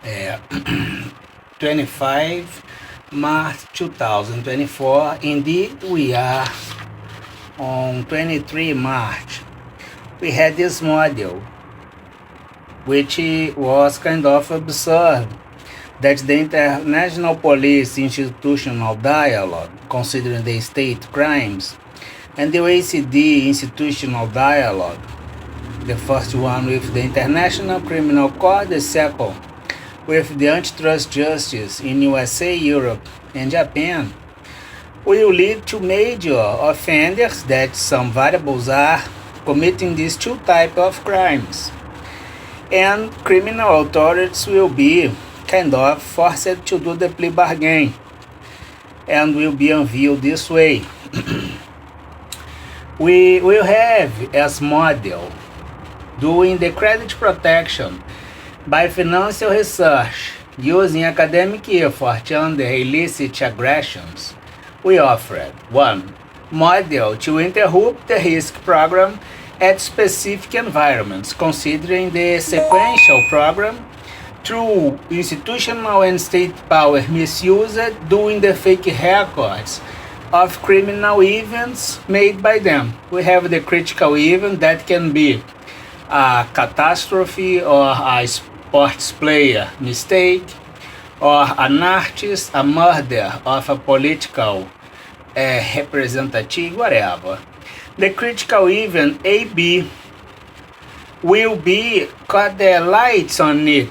25 March 2024. Indeed, we are on 23 March. We had this model, which was kind of absurd, that the international police institutional dialogue, considering the state crimes, and the OECD institutional dialogue, the first one with the International Criminal Court, the second with the antitrust justice in USA, Europe, and Japan, will lead to major offenders that some variables are committing these two types of crimes. And criminal authorities will be kind of forced to do the plea bargain and will be unveiled this way. We will have as model doing the credit protection by financial research using academic effort under illicit aggressions. We offered 1. Model to interrupt the risk program at specific environments, considering the sequential program through institutional and state power misuse doing the fake records of criminal events made by them. We have the critical event that can be a catastrophe or a sports player mistake or an artist, a murder of a political representative, whatever. The critical event AB will be cut the lights on it,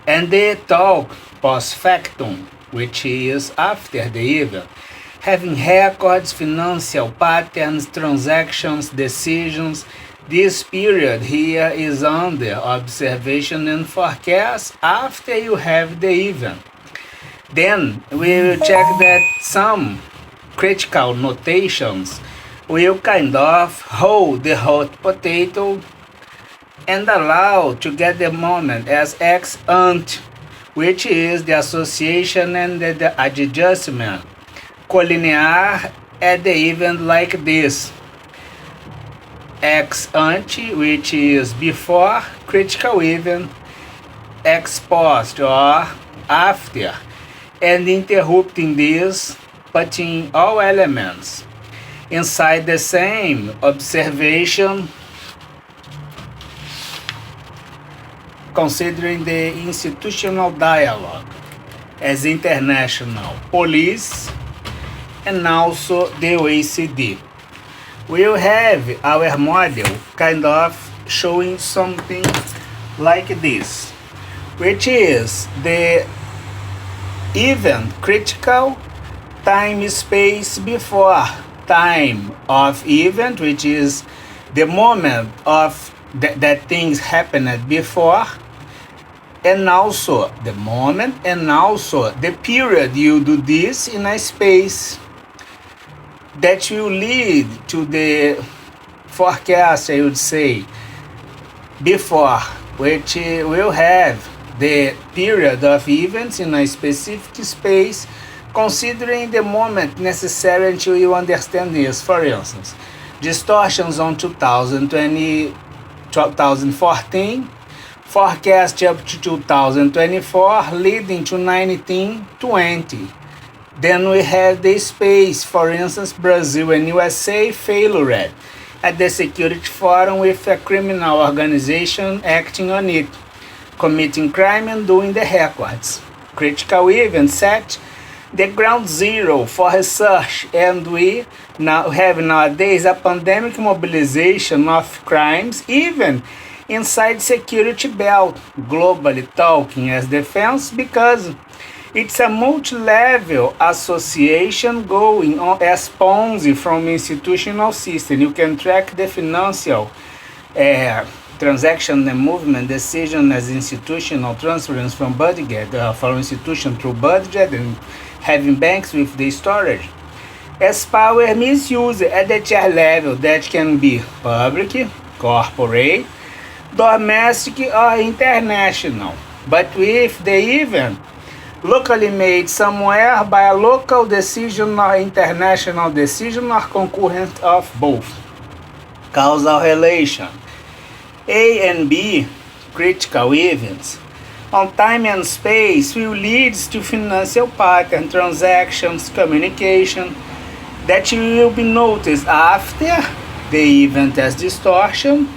and the talk post factum, which is after the event, having records, financial patterns, transactions, decisions. This period here is under observation and forecast after you have the event. Then we will check that some critical notations will kind of hold the hot potato and allow to get the moment as ex ante, which is the association and the adjustment collinear at the event like this. Ex ante, which is before critical event, ex post or after, and interrupting this, putting all elements inside the same observation, considering the institutional dialogue as international police and also the OECD. We'll have our model kind of showing something like this, which is the event critical time space before time of event, which is the moment of that things happened before, and also the moment and also the period you do this in a space that will lead to the forecast, I would say, before, which will have the period of events in a specific space, considering the moment necessary until you understand this. For instance, distortions on 2014, forecast up to 2024, leading to 1920. Then we have the space, for instance, Brazil and USA failed at the Security Forum with a criminal organization acting on it, committing crime and doing the records. Critical event set the ground zero for research, and we now have nowadays a pandemic mobilization of crimes, even inside security belt, globally talking as defense, because it's a multi-level association going on as Ponzi from institutional system. You can track the financial transaction and movement decision as institutional transference from budget, from institution through budget, and having banks with the storage. As power misuse at the tier level that can be public, corporate, domestic, or international, but with the event locally made somewhere by a local decision or international decision or concurrent of both. Causal relation. A and B critical events On time and space will lead to financial pattern, transactions, communication that will be noticed after the event as distortion,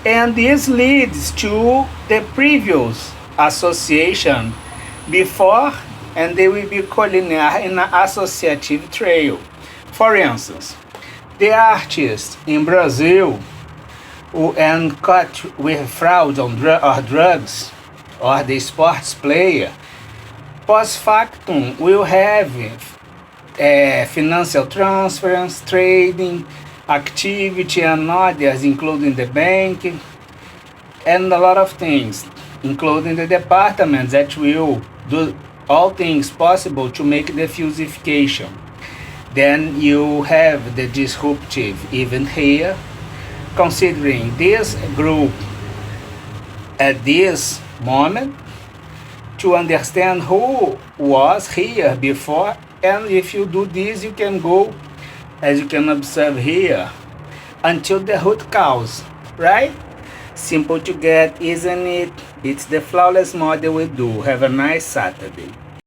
and this leads to the previous association before, and they will be collinear in an associative trail. For instance, the artist in Brazil who and caught with fraud on or drugs, or the sports player, post factum will have financial transference, trading, activity, and others, including the bank, and a lot of things, including the departments that will do all things possible to make the fusification. Then you have the disruptive event here, considering this group at this moment to understand who was here before, and if you do this you can go, as you can observe here, until the root cause, right? Simple to get, isn't it? It's the flawless model we do. Have a nice Saturday.